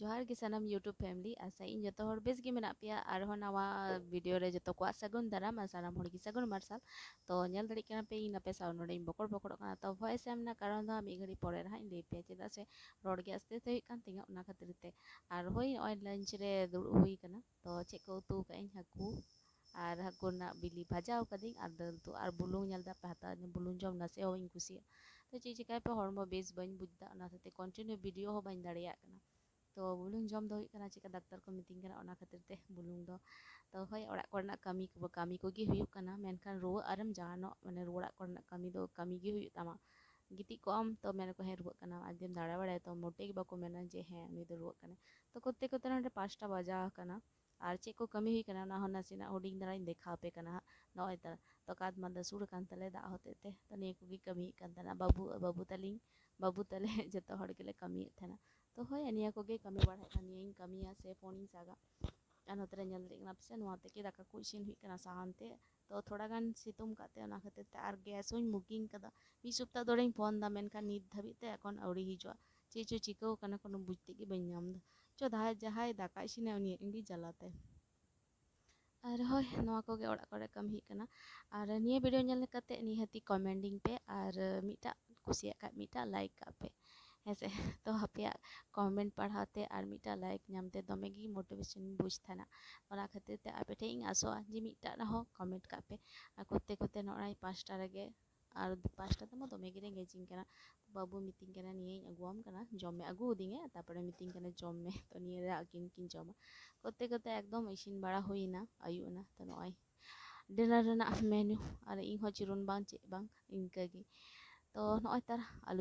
जोहार गे सानाम YouTube family आशा इन जो हर base गे मेना पेया आरहो नवा वीडियो रे जो को सगुन दाराम सानाम हर सगुन मार्शल तो नेल दाड़ी कना पे इन पे साउ नोडे बकर बकर कना तो वॉइस एम ना कारण दा मी घड़ी परे रहा इन पे चेदा से रोड गे आस्ते ते कान तिंगा उना खातिर ते आर होई ओय लंच रे दुड़ हुई कना तो चे को उतु का इन हाकू और हाकू ना बिली भाजाव कदिंग और दाल तो और बुलुंग नेल दा पाता बुलुंग जम नासे होइं कुसी तो चे चिकाय पे हरमो बेस बन बुझदा ना ते कंटिन्यू वीडियो हो बन दाड़िया कना तो बुलुंग जम दो चिका डाक्टर को मीटिंग कना खातिर ते बुलुंग दो तो हय ओड़ा करना कमी को गी हुयुक कना मेनखान रुवा आरम जानो माने रुवा करना कमी गी हुयुक तामा गिति कम तो मेरे को हे रुवा कना आजम दाड़ा बड़ा तो मोटे गी बाको मेना जे हे उनी दो रुवा कना तो कोते कोते ना 5टा बजा कना और चे को कमी हुई कना ना हो नासिना हुडिंग दाड़ा देखा पे कना नय ता तो काद मादा सुर कान तले दा होते ते तो ने को गी कमी कान तना बाबू तले जतो हड़ गेले कमी थेना तो हय निया को गे कमी बढ़ा निया कमिया से फोन सागा नोतरे नेल देखना पे नोते के दाका को इसिन हुई कना साहान ते तो थोड़ा गान सितुम काते ओना खातिर ते आर गैस होई बुकिंग कदा मी सप्ताह दोड़े फोन दा मेनखान नित धाबी ते एखन आउरी हिजुआ चे चो चिको कना कोनो बुझते गे बई नाम दा चो जहाय दाका इसिने उनी इंगी जलाते और हय नोआ को गे ओड़ा करे कमी कना और निया वीडियो नेल कते निहाती कमेंटिंग पे और मिटा कुसिया का मिटा लाइक का पे ऐसे तो हपिया कमेंट पढ़ाते और मिटा लाइक नामते दमेगी मोटिवेशन बुझ थाना ओना खातिर ते आपे ठेइंग आसो जे मिटा रहो कमेंट का पे कोते कोते नोड़ाई 5टा रगे और 5टा तो दमे गे रेंगेजिंग कना बाबू मीटिंग कना निये अगुआम कना जमे अगु दिंगे तापरे मीटिंग कना जमे तो निये रे आकिन किन जमा कोते कोते एकदम इसिन बड़ा हुईना आयुना तो नोय डिनर रेना मेन्यू और इन हो चिरुन बांग चे बांग इनका गी तो नोय तार आलू